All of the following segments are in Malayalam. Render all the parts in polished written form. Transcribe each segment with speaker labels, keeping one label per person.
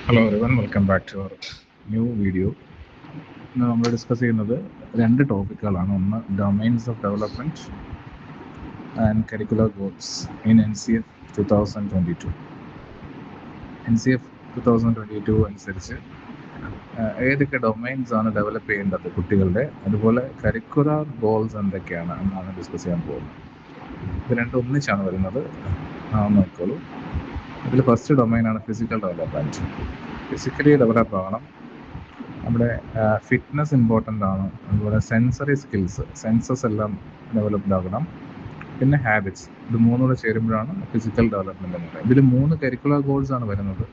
Speaker 1: Hello everyone, welcome back to our new video. ഇന്ന് നമ്മൾ ഡിസ്കസ് ചെയ്യുന്നത് രണ്ട് ടോപ്പിക്കുകളാണ്. ഒന്ന് domains of development and curricular goals in NCF 2022. NCF 2022 അനുസരിച്ച് ഏതൊക്കെ ഡൊമൈൻസ് ആണ് ഡെവലപ്പ് ചെയ്യേണ്ടത് കുട്ടികളുടെ, അതുപോലെ കരിക്കുലർ ഗോൾസ് എന്തൊക്കെയാണ് എന്നാണ് ഡിസ്കസ് ചെയ്യാൻ പോകുന്നത്. ഇത് രണ്ടും ഒന്നിച്ചാണ് വരുന്നത്, നോക്കിക്കോളൂ. ഇതിൽ ഫസ്റ്റ് ഡൊമൈനാണ് ഫിസിക്കൽ ഡെവലപ്മെൻറ്റ്. ഫിസിക്കലി ഡെവലപ്പ് ആകണം, നമ്മുടെ ഫിറ്റ്നസ് ഇമ്പോർട്ടൻ്റ് ആണ്, അതുപോലെ സെൻസറി സ്കിൽസ്, സെൻസസ് എല്ലാം ഡെവലപ്ഡ് ആകണം, പിന്നെ ഹാബിറ്റ്സ്. ഇത് മൂന്നൂടെ ചേരുമ്പോഴാണ് ഫിസിക്കൽ ഡെവലപ്മെൻറ്റ് എന്ന് പറയുന്നത്. ഇതിൽ 3 കരിക്കുലർ ഗോൾസ് ആണ് വരുന്നത്.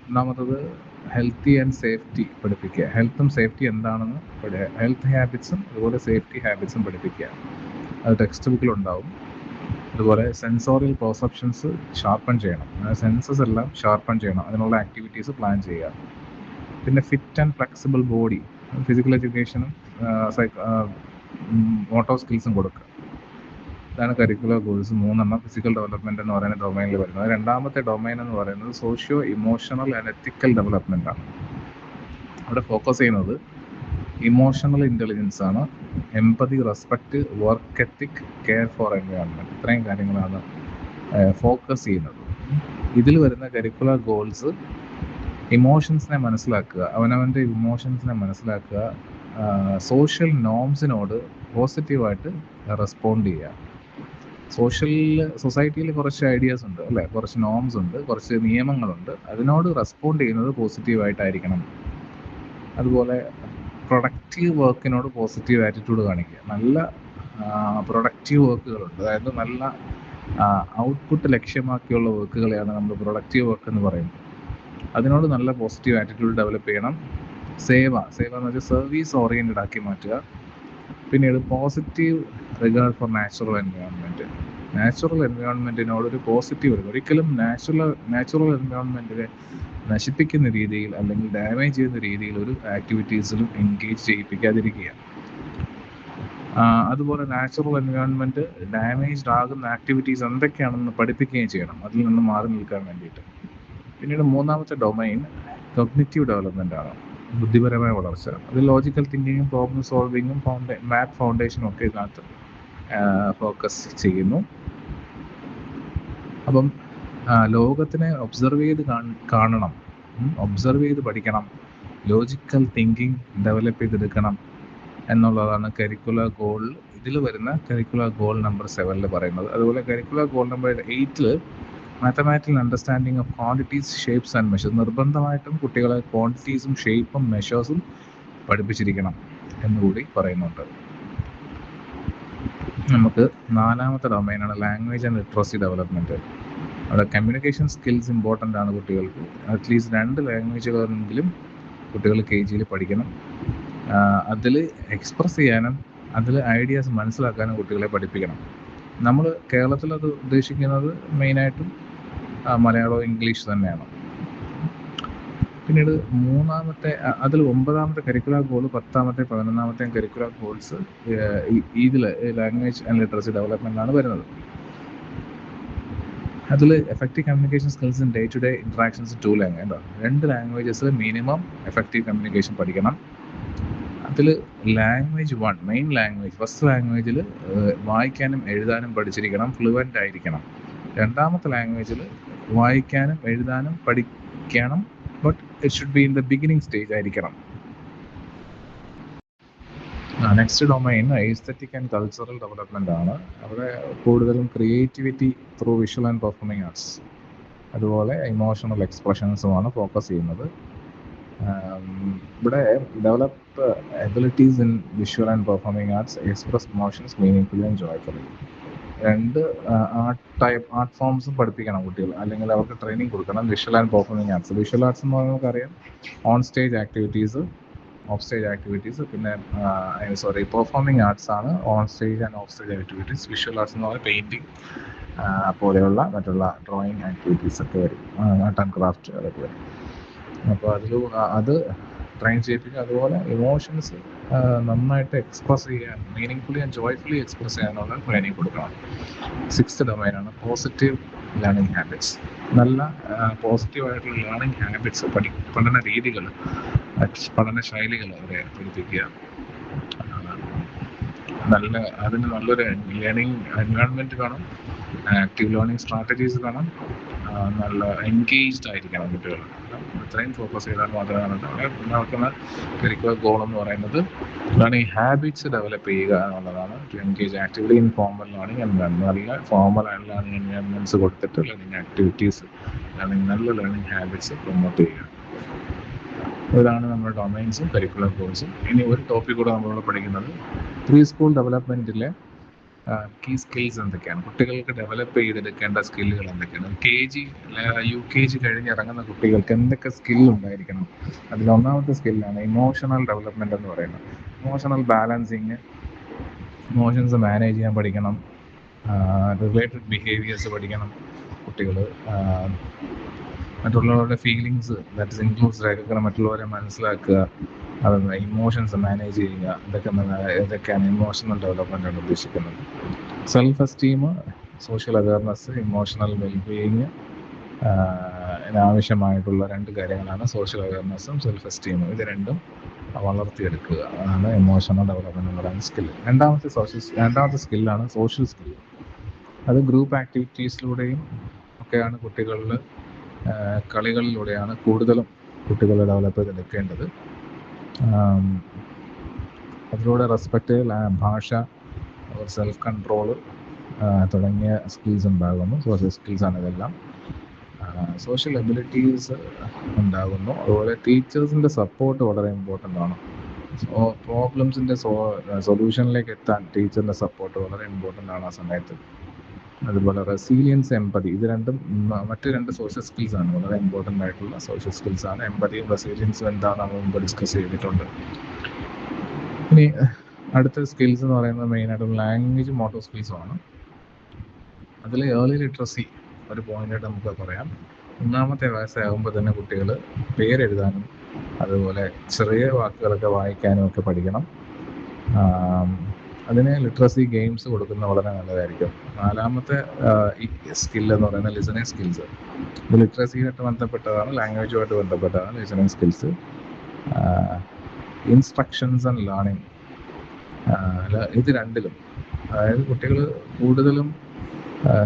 Speaker 1: ഒന്നാമത്തത് ഹെൽത്തി ആൻഡ് സേഫ്റ്റി പഠിപ്പിക്കുക. ഹെൽത്തും സേഫ്റ്റി എന്താണെന്ന് ഹെൽത്ത് ഹാബിറ്റ്സും അതുപോലെ സേഫ്റ്റി ഹാബിറ്റ്സും പഠിപ്പിക്കുക. അത് ടെക്സ്റ്റ് ബുക്കിലുണ്ടാവും. അതുപോലെ സെൻസോറിയൽ പെർസെപ്ഷൻസ് ഷാർപ്പൺ ചെയ്യണം, സെൻസസ് എല്ലാം ഷാർപ്പൺ ചെയ്യണം, അതിനുള്ള ആക്ടിവിറ്റീസ് പ്ലാൻ ചെയ്യുക. പിന്നെ fit and flexible body, physical എഡ്യൂക്കേഷനും മോട്ടോർ സ്കിൽസും കൊടുക്കുക. ഇതാണ് കരിക്കുലർ ഗോൾസ് 3 ഫിസിക്കൽ ഡെവലപ്മെൻറ്റ് എന്ന് പറയുന്ന ഡൊമൈനിൽ വരുന്നത്. രണ്ടാമത്തെ ഡൊമൈൻ എന്ന് പറയുന്നത് socio emotional and ethical development ആണ്. അവിടെ ഫോക്കസ് ചെയ്യുന്നത് ഇമോഷണൽ ഇൻ്റലിജൻസ് ആണ്, empathy, respect, work ethic, care for environment. ഇത്രയും കാര്യങ്ങളാണ് ഫോക്കസ് ചെയ്യുന്നത്. ഇതിൽ വരുന്ന കരിക്കുലർ ഗോൾസ് ഇമോഷൻസിനെ മനസ്സിലാക്കുക, അവനവൻ്റെ ഇമോഷൻസിനെ മനസ്സിലാക്കുക, സോഷ്യൽ നോംസിനോട് പോസിറ്റീവായിട്ട് റെസ്പോണ്ട് ചെയ്യുക. സൊസൈറ്റിയിൽ കുറച്ച് ഐഡിയാസ് ഉണ്ട് അല്ലേ, കുറച്ച് നോംസ് ഉണ്ട്, കുറച്ച് നിയമങ്ങളുണ്ട്, അതിനോട് റെസ്പോണ്ട് ചെയ്യുന്നത് പോസിറ്റീവായിട്ടായിരിക്കണം. അതുപോലെ പ്രൊഡക്റ്റീവ് വർക്കിനോട് പോസിറ്റീവ് ആറ്റിറ്റ്യൂഡ് കാണിക്കുക. നല്ല പ്രൊഡക്റ്റീവ് വർക്കുകളുണ്ട്, അതായത് നല്ല ഔട്ട്പുട്ട് ലക്ഷ്യമാക്കിയുള്ള വർക്കുകളെയാണ് നമ്മൾ പ്രൊഡക്റ്റീവ് വർക്ക് എന്ന് പറയുന്നത്. അതിനോട് നല്ല പോസിറ്റീവ് ആറ്റിറ്റ്യൂഡ് ഡെവലപ്പ് ചെയ്യണം. സേവ എന്ന് വെച്ചാൽ സർവീസ് ഓറിയൻറ്റഡ് ആക്കി മാറ്റുക. പിന്നീട് positive regard for natural environment. Natural എൻവയോൺമെൻറ്റിനോടൊരു പോസിറ്റീവ് റിഗാർഡ്, ഒരിക്കലും നാച്ചുറൽ എൻവയോൺമെൻറ്റിനെ നശിപ്പിക്കുന്ന രീതിയിൽ അല്ലെങ്കിൽ ഡാമേജ് ചെയ്യുന്ന രീതിയിൽ ഒരു ആക്ടിവിറ്റീസിലും എൻഗേജ് ചെയ്യിപ്പിക്കാതിരിക്കുക. അതുപോലെ നാച്ചുറൽ എൻവയോൺമെൻറ്റ് ഡാമേജ്ഡ് ആകുന്ന ആക്ടിവിറ്റീസ് എന്തൊക്കെയാണെന്ന് പഠിപ്പിക്കുകയും ചെയ്യണം, അതിൽ നിന്ന് മാറി നിൽക്കാൻ വേണ്ടിയിട്ട്. പിന്നീട് 3ാമത്തെ ഡൊമൈൻ കോഗ്നിറ്റീവ് ഡെവലപ്മെൻ്റ് ആണ്, ബുദ്ധിപരമായ വളർച്ച. അത് ലോജിക്കൽ തിങ്കിങ്ങും പ്രോബ്ലം സോൾവിങ്ങും മാത്ത് ഫൗണ്ടേഷനും ഒക്കെ ഇതിനകത്ത് ഫോക്കസ് ചെയ്യുന്നു. അപ്പം ലോകത്തിനെ ഒബ്സർവ് ചെയ്ത് കാണണം, ഒബ്സർവ് ചെയ്ത് പഠിക്കണം, ലോജിക്കൽ തിങ്കിങ് ഡെവലപ്പ് ചെയ്തെടുക്കണം എന്നുള്ളതാണ് കരിക്കുലർ ഗോൾ. ഇതിൽ വരുന്ന കരിക്കുലർ ഗോൾ നമ്പർ 7 പറയുന്നത്. അതുപോലെ curricular goal number 8 mathematical understanding of quantities, shapes and measures. നിർബന്ധമായിട്ടും കുട്ടികളെ ക്വാണ്ടിറ്റീസും ഷേപ്പും മെഷേഴ്സും പഠിപ്പിച്ചിരിക്കണം എന്നുകൂടി പറയുന്നുണ്ട്. നമുക്ക് 4ാമത്തെ ഡൊമൈനാണ് ലാംഗ്വേജ് ആൻഡ് ലിറ്ററസി ഡെവലപ്മെൻറ്റ്. അവിടെ കമ്മ്യൂണിക്കേഷൻ സ്കിൽസ് ഇമ്പോർട്ടൻ്റ് ആണ് കുട്ടികൾക്ക്. അറ്റ്ലീസ്റ്റ് 2 ലാംഗ്വേജുകളെങ്കിലും കുട്ടികൾ KGയിൽ പഠിക്കണം. അതിൽ എക്സ്പ്രസ് ചെയ്യാനും അതിൽ ഐഡിയാസ് മനസ്സിലാക്കാനും കുട്ടികളെ പഠിപ്പിക്കണം. നമ്മൾ കേരളത്തിൽ അത് ഉദ്ദേശിക്കുന്നത് മെയിനായിട്ടും മലയാളവും ഇംഗ്ലീഷ് തന്നെയാണ്. പിന്നീട് 3ാമത്തെ, അതിൽ 9ാമത്തെ കരിക്കുലർ ഗോൾ, 10ാമത്തെ 11ാമത്തെയും കരിക്കുലർ ഗോൾസ് ഇതിൽ ലാംഗ്വേജ് ആൻഡ് ലിറ്ററസി ഡെവലപ്മെൻ്റ് ആണ് വരുന്നത്. അതിൽ effective communication skills in day to day interactions 2 languages minimum effective communication പഠിക്കണം. അതിൽ ലാംഗ്വേജ് 1, മെയിൻ ലാംഗ്വേജ്, ഫസ്റ്റ് ലാംഗ്വേജിൽ വായിക്കാനും എഴുതാനും പഠിച്ചിരിക്കണം, ഫ്ലുവൻ്റ് ആയിരിക്കണം. 2ാമത്തെ ലാംഗ്വേജിൽ വായിക്കാനും എഴുതാനും പഠിക്കണം, but it should be in the beginning stage ആയിരിക്കണം. Next domain aesthetic and cultural development ആണ്. അവിടെ കൂടുതലും creativity through visual and performing arts, അതുപോലെ ഇമോഷണൽ എക്സ്പ്രഷൻസുമാണ് ഫോക്കസ് ചെയ്യുന്നത്. ഇവിടെ develop abilities in visual and performing arts, express emotions meaningfully and joyfully. 2 art ഫോംസും പഠിപ്പിക്കണം കുട്ടികൾ, അല്ലെങ്കിൽ അവർക്ക് ട്രെയിനിങ് കൊടുക്കണം. Visual and performing arts, visual arts എന്ന് പറഞ്ഞാൽ നമുക്കറിയാം on stage activities, off stage activities. പിന്നെ പെർഫോമിംഗ് ആർട്സ് ആണ് on stage and of stage activities. Visual arts എന്ന് പറഞ്ഞാൽ പെയിൻറ്റിങ് പോലെയുള്ള മറ്റുള്ള ഡ്രോയിങ് ആക്ടിവിറ്റീസ് ഒക്കെ വരും, ആർട്ട് ആൻഡ് ക്രാഫ്റ്റ് അതൊക്കെ വരും. അപ്പോൾ അത് ട്രെയിൻ ചെയ്യിപ്പിക്കുക. അതുപോലെ ഇമോഷൻസ് നന്നായിട്ട് എക്സ്പ്രസ് ചെയ്യാൻ, മീനിങ്ഫുള്ളി ആൻഡ് ജോയ്ഫുള്ളി എക്സ്പ്രസ് ചെയ്യാനുള്ള ട്രെയിനിങ് കൊടുക്കണം. 6th ഡൊമൈനാണ് positive learning habits. നല്ല പോസിറ്റീവായിട്ടുള്ള ലേണിംഗ് ഹാബിറ്റ്സ്, പഠന രീതികൾ, പഠന ശൈലികൾ അവരെ ഏർപ്പെടുത്തിക്കുക. അതിന് നല്ലൊരു ലേണിംഗ് എൻവയോൺമെൻറ്റ് വേണം, ആക്റ്റീവ് ലേണിംഗ് സ്ട്രാറ്റജീസ് വേണം, നല്ല എൻഗേജ്ഡ് ആയിരിക്കണം കുട്ടികൾ. ഇത്രയും ഫോക്കസ് ചെയ്താൽ മാത്രമേ നടക്കുന്ന കരിക്കുലർ ഗോൾ എന്ന് പറയുന്നത് ലേണിംഗ് ഹാബിറ്റ്സ് ഡെവലപ്പ് ചെയ്യുക എന്നുള്ളതാണ്. To engage actively in formal learning environment, നല്ല ഫോമൽ ലേണിംഗ് എൻവയോൺമെൻറ്റ്സ് കൊടുത്തിട്ട് ലേണിംഗ് ആക്ടിവിറ്റീസ്, നല്ല ലേണിംഗ് ഹാബിറ്റ്സ് പ്രൊമോട്ട് ചെയ്യുക. ഇതാണ് നമ്മുടെ ഡൊമൈൻസും കരിക്കുലർ ഗോൾസും. ഇനി ഒരു ടോപ്പിക് കൂടെ നമ്മളിവിടെ പഠിക്കുന്നത് പ്രീ സ്കൂൾ ഡെവലപ്മെൻറ്റിലെ കീ സ്കിൽസ് എന്തൊക്കെയാണ്, കുട്ടികൾക്ക് ഡെവലപ്പ് ചെയ്തെടുക്കേണ്ട സ്കില്ലുകൾ എന്തൊക്കെയാണ്, UKG കഴിഞ്ഞിറങ്ങുന്ന കുട്ടികൾക്ക് എന്തൊക്കെ സ്കിൽ ഉണ്ടായിരിക്കണം. അതിലൊന്നാമത്തെ സ്കില്ലാണ് ഇമോഷണൽ ഡെവലപ്മെൻറ്റ് എന്ന് പറയുന്നത്. ഇമോഷണൽ ബാലൻസിങ്, ഇമോഷൻസ് മാനേജ് ചെയ്യാൻ പഠിക്കണം, റിലേറ്റഡ് ബിഹേവിയേഴ്സ് പഠിക്കണം കുട്ടികൾ, മറ്റുള്ളവരുടെ ഫീലിങ്സ് ദാറ്റ് ഇൻക്ലൂഡ്സ് ആയിരിക്കണം, മറ്റുള്ളവരെ മനസ്സിലാക്കുക, അത് ഇമോഷൻസ് മാനേജ് ചെയ്യുക, ഇതൊക്കെയാണ് ഇമോഷണൽ ഡെവലപ്മെൻ്റ് ആണ് ഉദ്ദേശിക്കുന്നത്. Self esteem, social awareness, emotional wellbeing, ആവശ്യമായിട്ടുള്ള രണ്ട് കാര്യങ്ങളാണ് സോഷ്യൽ അവയർനെസ്സും സെൽഫ് എസ്റ്റീമും. ഇത് രണ്ടും വളർത്തിയെടുക്കുക അതാണ് ഇമോഷണൽ ഡെവലപ്മെൻറ്റ് എന്ന് പറയുന്ന സ്കില്ല്. രണ്ടാമത്തെ സ്കില്ലാണ് സോഷ്യൽ സ്കില്ല്. അത് ഗ്രൂപ്പ് ആക്ടിവിറ്റീസിലൂടെയും ഒക്കെയാണ് കുട്ടികളിൽ, കളികളിലൂടെയാണ് കൂടുതലും കുട്ടികളെ ഡെവലപ്പ് ചെയ്തെടുക്കേണ്ടത്. അതിലൂടെ റെസ്പെക്റ്റ്, ഭാഷ, സെൽഫ് കൺട്രോള് തുടങ്ങിയ സ്കിൽസ് ഉണ്ടാകുന്നു. സോഷ്യൽ സ്കിൽസാണ് ഇതെല്ലാം. സോഷ്യൽ എബിലിറ്റീസ് ഉണ്ടാകുന്നു. അതുപോലെ ടീച്ചേഴ്സിൻ്റെ സപ്പോർട്ട് വളരെ ഇമ്പോർട്ടൻ്റ് ആണ്. പ്രോബ്ലംസിൻ്റെ സൊല്യൂഷനിലേക്ക് എത്താൻ ടീച്ചറിൻ്റെ സപ്പോർട്ട് വളരെ ഇമ്പോർട്ടൻ്റ് ആണ് ആ സമയത്ത്. അതുപോലെ റെസീലിയൻസ്, എമ്പതി, ഇത് രണ്ടും മറ്റ് രണ്ട് സോഷ്യൽ സ്കിൽസാണ്, വളരെ ഇമ്പോർട്ടൻ്റ് ആയിട്ടുള്ള സോഷ്യൽ സ്കിൽസാണ്. എമ്പതിയും റെസീലിയൻസും എന്താണെന്ന് മുമ്പ് ഡിസ്കസ് ചെയ്തിട്ടുണ്ട്. ഇനി അടുത്ത സ്കിൽസ് എന്ന് പറയുന്നത് മെയിനായിട്ടും ലാംഗ്വേജ് മോട്ടോർ സ്കിൽസുമാണ്. അതിൽ ഏർലി ലിറ്ററസി ഒരു പോയിൻ്റായിട്ട് നമുക്ക് പറയാം. 1-ാമത്തെ വയസ്സാകുമ്പോൾ തന്നെ കുട്ടികൾ പേരെഴുതാനും അതുപോലെ ചെറിയ വാക്കുകളൊക്കെ വായിക്കാനും ഒക്കെ പഠിക്കണം. അതിന് ലിറ്ററസി ഗെയിംസ് കൊടുക്കുന്നത് വളരെ നല്ലതായിരിക്കും. 4-ാമത്തെ സ്കിൽ എന്ന് പറയുന്നത് ലിസണിങ് സ്കിൽസ്. ഇത് ലിറ്ററസിയുമായിട്ട് ബന്ധപ്പെട്ടതാണ്, ലാംഗ്വേജുമായിട്ട് ബന്ധപ്പെട്ടതാണ് listening skills. Instructions and learning, ഇത് രണ്ടിലും, അതായത് കുട്ടികൾ കൂടുതലും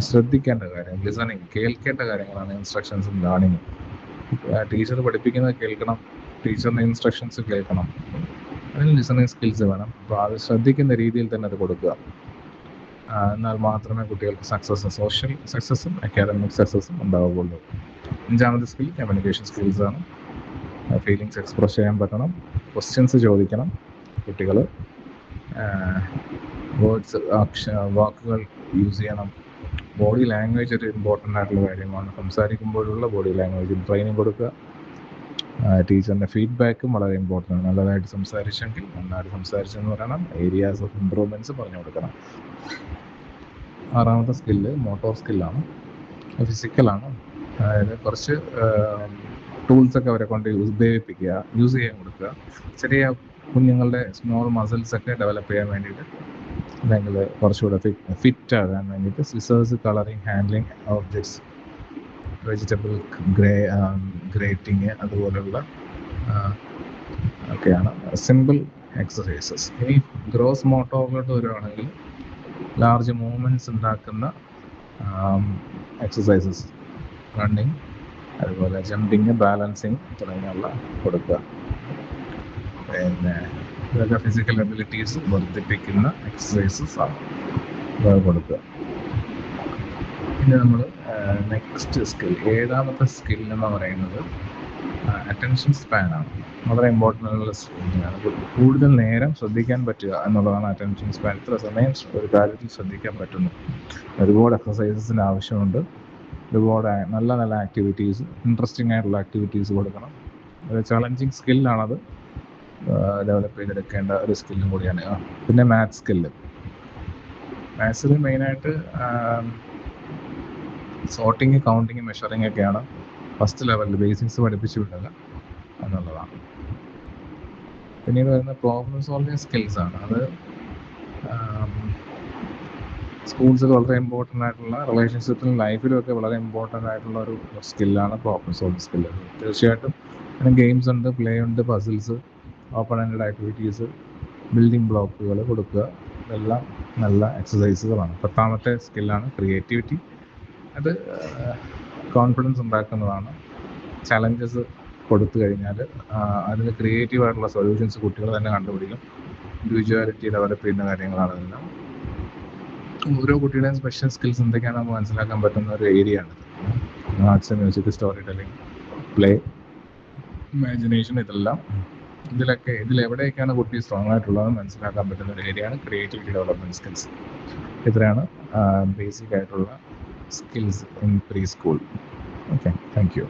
Speaker 1: ശ്രദ്ധിക്കേണ്ട കാര്യം ലിസണിങ്, കേൾക്കേണ്ട കാര്യങ്ങളാണ് ഇൻസ്ട്രക്ഷൻസും ലേണിങ്ങും. ടീച്ചർ പഠിപ്പിക്കുന്നത് കേൾക്കണം, ടീച്ചറിൻ്റെ ഇൻസ്ട്രക്ഷൻസ് കേൾക്കണം. അതിന് ലിസണിങ് സ്കിൽസ് വേണം. അപ്പോൾ അത് ശ്രദ്ധിക്കുന്ന രീതിയിൽ തന്നെ അത് കൊടുക്കുക. എന്നാൽ മാത്രമേ കുട്ടികൾക്ക് സോഷ്യൽ സക്സസ്സും അക്കാഡമിക് സക്സസ്സും ഉണ്ടാവുകയുള്ളൂ. 5-ാമത്തെ സ്കിൽ കമ്മ്യൂണിക്കേഷൻ സ്കിൽസാണ്. ഫീലിങ്സ് എക്സ്പ്രസ് ചെയ്യാൻ പറ്റണം, ക്വസ്റ്റ്യൻസ് ചോദിക്കണം കുട്ടികൾ, വാക്കുകൾ യൂസ് ചെയ്യണം. ബോഡി ലാംഗ്വേജ് ഒരു ഇമ്പോർട്ടൻ്റ് ആയിട്ടുള്ള കാര്യമാണ്. സംസാരിക്കുമ്പോഴുള്ള ബോഡി ലാംഗ്വേജിൽ ട്രെയിനിങ് കൊടുക്കുക. ടീച്ചറിൻ്റെ ഫീഡ്ബാക്കും വളരെ ഇമ്പോർട്ടൻ്റ് ആണ്. നല്ലതായിട്ട് സംസാരിച്ചെങ്കിൽ നന്നായിട്ട് സംസാരിച്ചെന്ന് പറയണം, ഏരിയാസ് ഓഫ് ഇമ്പ്രൂവ്മെൻറ്റ്സ് പറഞ്ഞു കൊടുക്കണം. 6-ാമത്തെ സ്കില്ല് മോട്ടോർ സ്കില്ലാണ്, ഫിസിക്കലാണ്. അതായത് കുറച്ച് ടൂൾസൊക്കെ അവരെ കൊണ്ട് യൂസ് ചെയ്യാൻ കൊടുക്കുക. ചെറിയ കുഞ്ഞുങ്ങളുടെ സ്മോൾ മസിൽസൊക്കെ ഡെവലപ്പ് ചെയ്യാൻ വേണ്ടിയിട്ട്, അല്ലെങ്കിൽ കുറച്ചുകൂടെ ഫിറ്റ് ആകാൻ വേണ്ടിയിട്ട് scissors, colouring, handling objects, vegetable grating, അതുപോലുള്ള ഒക്കെയാണ് സിമ്പിൾ എക്സസൈസസ്. ഇനി ഗ്രോസ് മോട്ടോറിലോട്ട് വരുവാണെങ്കിൽ ലാർജ് മൂവ്മെൻറ്റ്സ് ഉണ്ടാക്കുന്ന എക്സസൈസസ്, റണ്ണിങ്, അതുപോലെ ജമ്പിങ്, ബാലൻസിങ് തുടങ്ങിയുള്ള കൊടുക്കുക. പിന്നെ ഇതൊക്കെ ഫിസിക്കൽ എബിലിറ്റീസ് വർദ്ധിപ്പിക്കുന്ന എക്സസൈസസ് ആണ് കൊടുക്കുക. പിന്നെ നമ്മൾ നെക്സ്റ്റ് സ്കിൽ, 7-ാമത്തെ സ്കിൽ എന്ന് പറയുന്നത് അറ്റൻഷൻ സ്പാനാണ്. വളരെ ഇമ്പോർട്ടൻ്റ് ആയിട്ടുള്ള സ്കില്ലാണ്. കൂടുതൽ നേരം ശ്രദ്ധിക്കാൻ പറ്റുക എന്നുള്ളതാണ് അറ്റൻഷൻ സ്പാൻ. ഇത്ര സമയം ഒരു കാര്യത്തിൽ ശ്രദ്ധിക്കാൻ പറ്റുന്നു. ഒരുപാട് എക്സസൈസസിന് ആവശ്യമുണ്ട്. ഒരുപാട് നല്ല നല്ല ആക്ടിവിറ്റീസ്, ഇൻട്രസ്റ്റിംഗ് ആയിട്ടുള്ള ആക്ടിവിറ്റീസ് കൊടുക്കണം. ഒരു ചലഞ്ചിങ് സ്കില്ലാണത്, ഡെവലപ്പ് ചെയ്തെടുക്കേണ്ട ഒരു സ്കില്ലും കൂടിയാണ്. പിന്നെ മാത്സ് സ്കില്ല്, മാത്സിൽ മെയിനായിട്ട് സോർട്ടിങ്, കൗണ്ടിങ്, മെഷറിങ് ഒക്കെയാണ് ഫസ്റ്റ് ലെവലിൽ ബേസിക്സ് പഠിപ്പിച്ചു വിടുക എന്നുള്ളതാണ്. പിന്നീട് വരുന്ന പ്രോബ്ലം സോൾവിങ് സ്കിൽസാണ്. അത് സ്കൂൾസൊക്കെ വളരെ ഇമ്പോർട്ടൻ്റ് ആയിട്ടുള്ള റിലേഷൻഷിപ്പിലും ലൈഫിലും ഒക്കെ വളരെ ഇമ്പോർട്ടൻ്റ് ആയിട്ടുള്ള ഒരു സ്കില്ലാണ് പ്രോബ്ലം സോൾവിങ് സ്കില്ല്. തീർച്ചയായിട്ടും പിന്നെ ഗെയിംസ് ഉണ്ട്, പ്ലേ ഉണ്ട്, puzzles, open ended activities, building ബ്ലോക്കുകൾ കൊടുക്കുക, ഇതെല്ലാം നല്ല എക്സസൈസുകളാണ്. 10ാമത്തെ സ്കില്ലാണ് ക്രിയേറ്റിവിറ്റി. അത് കോൺഫിഡൻസ് ഉണ്ടാക്കുന്നതാണ്. ചലഞ്ചസ് കൊടുത്തു കഴിഞ്ഞാൽ അതിന് ക്രിയേറ്റീവായിട്ടുള്ള സൊല്യൂഷൻസ് കുട്ടികൾ തന്നെ കണ്ടുപിടിക്കും. ഇൻഡിവിജ്വാലിറ്റി ഡെവലപ്പ് ചെയ്യുന്ന കാര്യങ്ങളാണ് ഇതെല്ലാം. ഓരോ കുട്ടിയുടെയും സ്പെഷ്യൽ സ്കിൽസ് എന്തൊക്കെയാണ് നമുക്ക് മനസ്സിലാക്കാൻ പറ്റുന്ന ഒരു ഏരിയ ആണ്. Arts, music, story telling, play, imagination, ഇതെല്ലാം ഇതിലെവിടെയൊക്കെയാണ് കുട്ടി സ്ട്രോങ് ആയിട്ടുള്ളതെന്ന് മനസ്സിലാക്കാൻ പറ്റുന്ന ഒരു ഏരിയയാണ് ക്രിയേറ്റിവിറ്റി ഡെവലപ്മെൻറ്റ് സ്കിൽസ്. ഇത്രയാണ് ബേസിക് ആയിട്ടുള്ള skills in pre school. Okay, thank you.